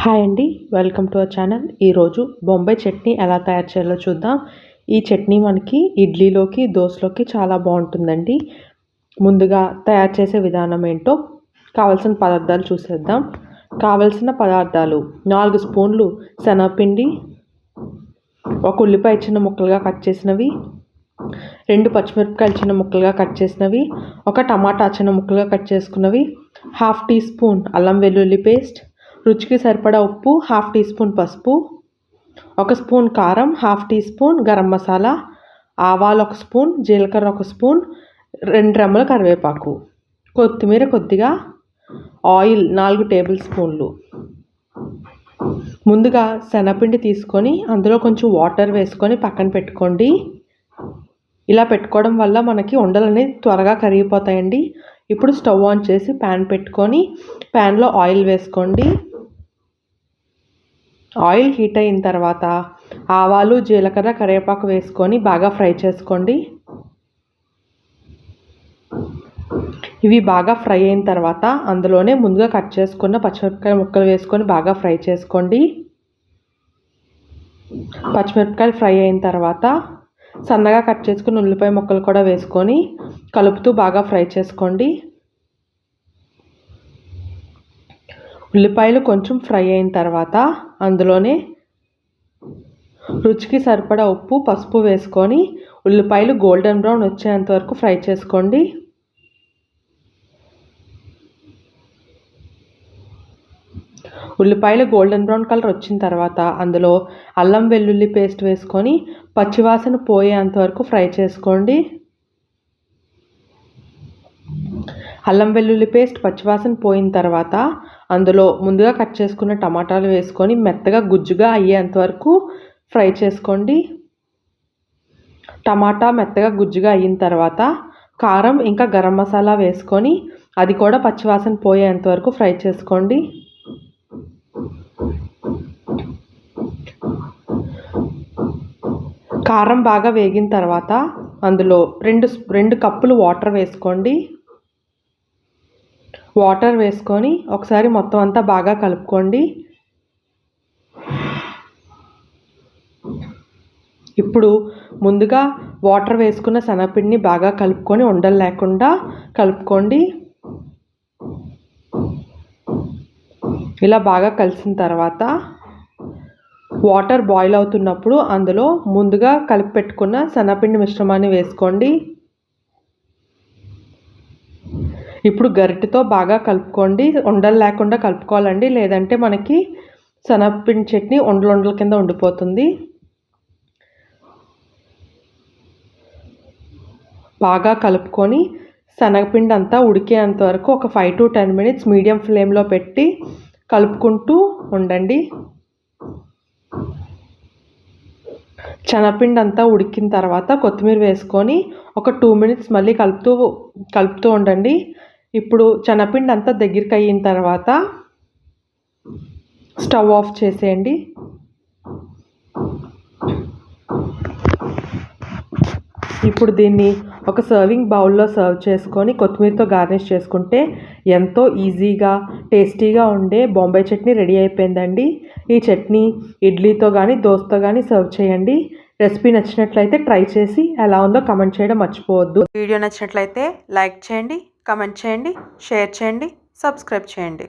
Hi అండి, welcome to our channel. ఈరోజు బొంబాయి చట్నీ ఎలా తయారు చేయాలో చూద్దాం. ఈ చట్నీ మనకి ఇడ్లీలోకి, దోశలోకి చాలా బాగుంటుందండి. ముందుగా తయారు చేసే విధానం ఏంటో, కావాల్సిన పదార్థాలు చూసేద్దాం. కావలసిన పదార్థాలు: 4 స్పూన్లు శనగపిండి, 1 ఉల్లిపాయ చిన్న ముక్కలుగా కట్ చేసినవి, 2 పచ్చిమిరపకాయలు చిన్న ముక్కలుగా కట్ చేసినవి, 1 టమాటా చిన్న ముక్కలుగా కట్ చేసుకున్నవి, 1/2 టీ స్పూన్ అల్లం వెల్లుల్లి పేస్ట్, రుచికి సరిపడా ఉప్పు, 1/2 టీ స్పూన్ పసుపు, 1 స్పూన్ కారం, 1/2 టీ స్పూన్ గరం మసాలా, ఆవాలు 1 స్పూన్, జీలకర్ర 1 స్పూన్, 2 రెమ్మల కరివేపాకు, కొత్తిమీర కొద్దిగా, ఆయిల్ 4 టేబుల్ స్పూన్లు. ముందుగా శనగపిండి తీసుకొని అందులో కొంచెం వాటర్ వేసుకొని పక్కన పెట్టుకోండి. ఇలా పెట్టుకోవడం వల్ల మనకి ఉండలు అనేవి త్వరగా కరిగిపోతాయండి. ఇప్పుడు స్టవ్ ఆన్ చేసి ప్యాన్ పెట్టుకొని ప్యాన్లో ఆయిల్ వేసుకోండి. ఆయిల్ హీట్ అయిన తర్వాత ఆవాలు, జీలకర్ర, కరివేపాకు వేసుకొని బాగా ఫ్రై చేసుకోండి. ఇవి బాగా ఫ్రై అయిన తర్వాత అందులోనే ముందుగా కట్ చేసుకున్న పచ్చిమిరపకాయ ముక్కలు వేసుకొని బాగా ఫ్రై చేసుకోండి. పచ్చిమిరపకాయలు ఫ్రై అయిన తర్వాత సన్నగా కట్ చేసుకున్న ఉల్లిపాయ ముక్కలు కూడా వేసుకొని కలుపుతూ బాగా ఫ్రై చేసుకోండి. ఉల్లిపాయలు కొంచెం ఫ్రై అయిన తర్వాత అందులోనే రుచికి సరిపడా ఉప్పు, పసుపు వేసుకొని ఉల్లిపాయలు గోల్డెన్ బ్రౌన్ వచ్చేంత వరకు ఫ్రై చేసుకోండి. ఉల్లిపాయలు గోల్డెన్ బ్రౌన్ కలర్ వచ్చిన తర్వాత అందులో అల్లం వెల్లుల్లి పేస్ట్ వేసుకొని పచ్చివాసన పోయేంత వరకు ఫ్రై చేసుకోండి. అల్లం వెల్లుల్లి పేస్ట్ పచ్చివాసన పోయిన తర్వాత అందులో ముందుగా కట్ చేసుకున్న టమాటాలు వేసుకొని మెత్తగా గుజ్జుగా అయ్యేంత వరకు ఫ్రై చేసుకోండి. టమాటా మెత్తగా గుజ్జుగా అయిన తర్వాత కారం ఇంకా గరం మసాలా వేసుకొని అది కూడా పచ్చివాసన పోయేంత వరకు ఫ్రై చేసుకోండి. కారం బాగా వేగిన తర్వాత అందులో 2 కప్పులు వాటర్ వేసుకోండి. వాటర్ వేసుకొని ఒకసారి మొత్తం అంతా బాగా కలుపుకోండి. ఇప్పుడు ముందుగా వాటర్ వేసుకున్న శనగపిండిని బాగా కలుపుకొని ఉండలు లేకుండా కలుపుకోండి. ఇలా బాగా కలిసిన తర్వాత వాటర్ బాయిల్ అవుతున్నప్పుడు అందులో ముందుగా కలిపి పెట్టుకున్న శనగపిండి మిశ్రమాన్ని వేసుకోండి. ఇప్పుడు గరిటెతో బాగా కలుపుకోండి. ఉండలు లేకుండా కలుపుకోవాలండి, లేదంటే మనకి శనగపిండి చట్నీ ఉండల కింద ఉండిపోతుంది. బాగా కలుపుకొని శనగపిండి అంతా ఉడికేంత వరకు ఒక 5 to 10 minutes మీడియం ఫ్లేమ్లో పెట్టి కలుపుకుంటూ ఉండండి. శనగపిండి అంతా ఉడికిన తర్వాత కొత్తిమీర వేసుకొని ఒక 2 minutes మళ్ళీ కలుపుతూ ఉండండి. ఇప్పుడు శనగపిండి అంతా దగ్గరికి అయిన తర్వాత స్టవ్ ఆఫ్ చేసేయండి. ఇప్పుడు దీన్ని ఒక సర్వింగ్ బౌల్లో సర్వ్ చేసుకొని కొత్తిమీరతో గార్నిష్ చేసుకుంటే ఎంతో ఈజీగా టేస్టీగా ఉండే బొంబాయి చట్నీ రెడీ అయిపోయిందండి. ఈ చట్నీ ఇడ్లీతో కానీ దోశతో కానీ సర్వ్ చేయండి. రెసిపీ నచ్చినట్లయితే ట్రై చేసి ఎలా ఉందో కమెంట్ చేయడం మర్చిపోవద్దు. వీడియో నచ్చినట్లయితే లైక్ చేయండి, కమెంట్ చేయండి, షేర్ చేయండి, సబ్స్క్రైబ్ చేయండి.